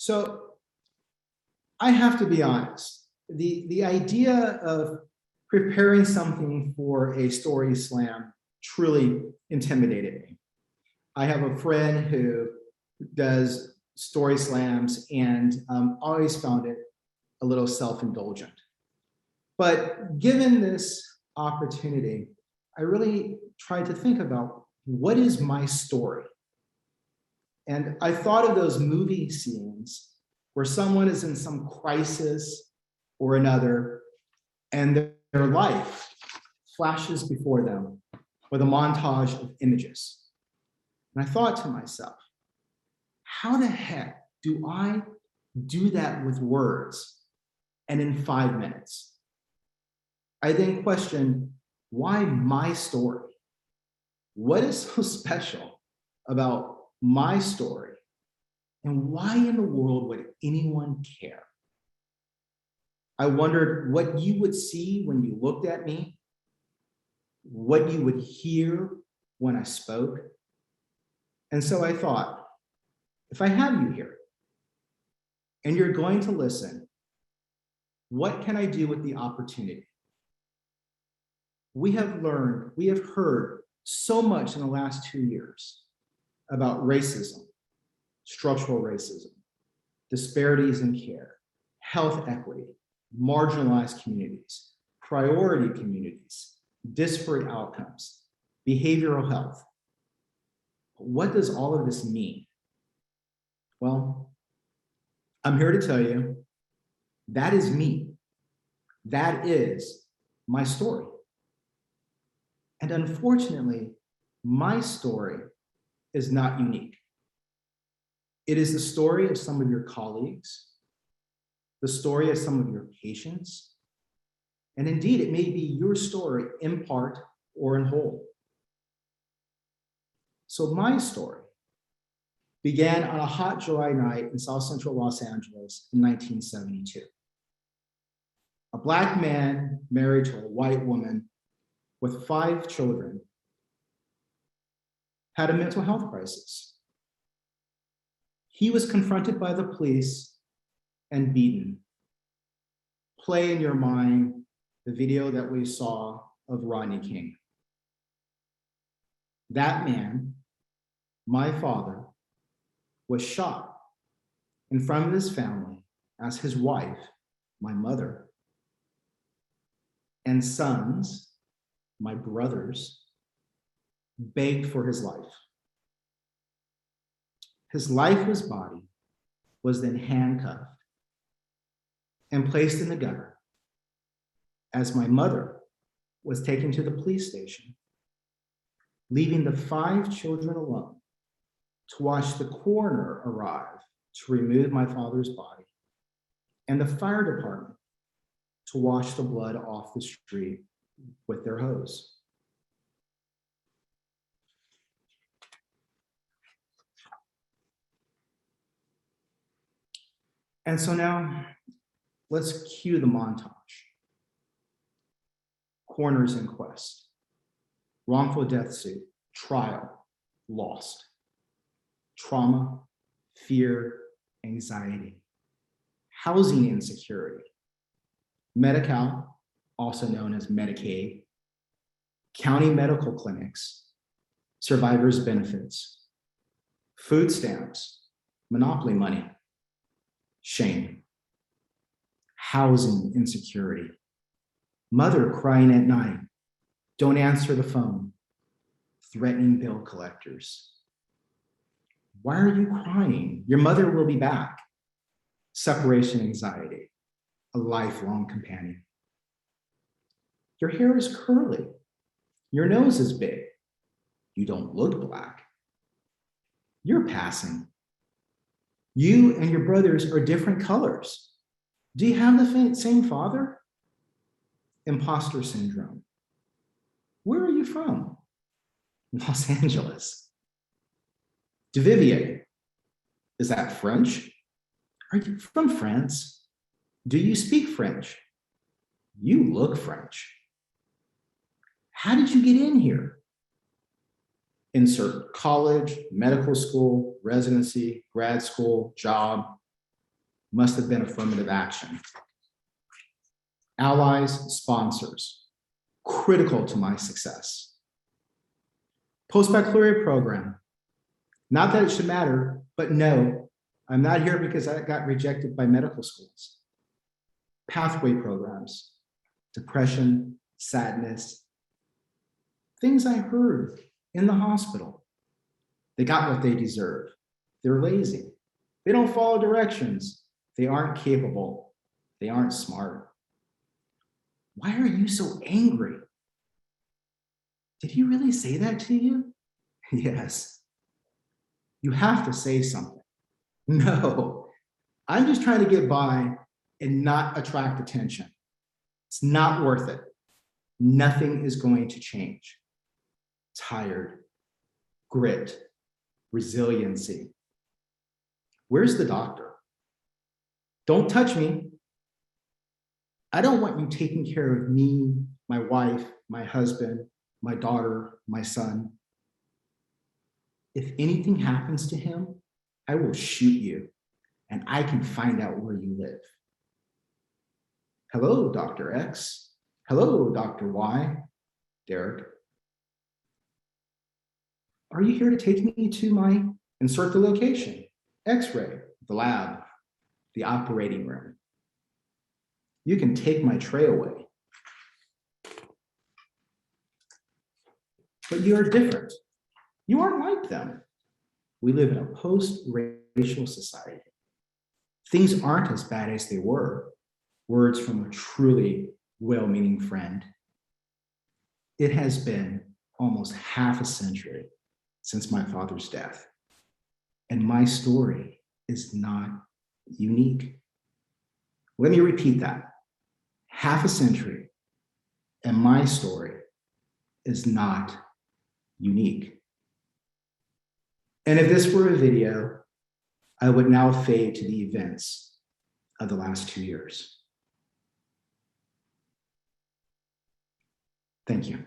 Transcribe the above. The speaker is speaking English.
So I have to be honest. The idea of preparing something for a story slam truly intimidated me. I have a friend who does story slams and always found it a little self-indulgent. But given this opportunity, I really tried to think about what is my story? And I thought of those movie scenes where someone is in some crisis or another, and their life flashes before them with a montage of images. And I thought to myself, how the heck do I do that with words and in 5 minutes? I then questioned, why my story? What is so special about my story? And why in the world would anyone care? I wondered what you would see when you looked at me, what you would hear when I spoke. And so I thought, if I have you here and you're going to listen, what can I do with the opportunity? We have learned, we have heard so much in the last 2 years about racism, structural racism, disparities in care, health equity, marginalized communities, priority communities, disparate outcomes, behavioral health. What does all of this mean? Well, I'm here to tell you, that is me. That is my story. And unfortunately, my story is not unique. It is the story of some of your colleagues, the story of some of your patients, and indeed, it may be your story in part or in whole. So my story began on a hot July night in South Central Los Angeles in 1972. A Black man married to a white woman with 5 children had a mental health crisis. He was confronted by the police and beaten. Play in your mind the video that we saw of Rodney King. That man, my father, was shot in front of his family as his wife, my mother, and sons, my brothers, begged for his life. His lifeless body was then handcuffed and placed in the gutter as my mother was taken to the police station, leaving the 5 children alone to watch the coroner arrive to remove my father's body and the fire department to wash the blood off the street with their hose. And so now let's cue the montage. Coroner's inquest, wrongful death suit, trial, lost. Trauma, fear, anxiety, housing insecurity, Medi-Cal, also known as Medicaid, county medical clinics, survivors' benefits, food stamps, monopoly money, shame, housing insecurity, mother crying at night, don't answer the phone, threatening bill collectors. Why are you crying? Your mother will be back. Separation anxiety, a lifelong companion. Your hair is curly. Your nose is big. You don't look Black. You're passing. You and your brothers are different colors. Do you have the same father? Imposter syndrome. Where are you from? Los Angeles. Vivier. Is that French? Are you from France? Do you speak French? You look French. How did you get in here? Insert college, medical school, residency, grad school, job. must have been affirmative action. Allies, sponsors, critical to my success. Post-baccalaureate program, not that it should matter, but no, I'm not here because I got rejected by medical schools. Pathway programs, depression, sadness, things I heard in the hospital. They got what they deserve. They're lazy. They don't follow directions. They aren't capable. They aren't smart. Why are you so angry? Did he really say that to you? Yes. You have to say something. No, I'm just trying to get by and not attract attention. It's not worth it. Nothing is going to change. Tired, grit, resiliency. Where's the doctor? Don't touch me. I don't want you taking care of me, my wife, my husband, my daughter, my son. If anything happens to him, I will shoot you and I can find out where you live. Hello, Dr. X. Hello, Dr. Y. Derick. Are you here to take me to my, insert the location, X-ray, the lab, the operating room? You can take my tray away. But you are different. You aren't like them. We live in a post-racial society. Things aren't as bad as they were. Words from a truly well-meaning friend. It has been almost half a century since my father's death, and my story is not unique. Let me repeat that. Half a century, and my story is not unique. And if this were a video, I would now fade to the events of the last 2 years. Thank you.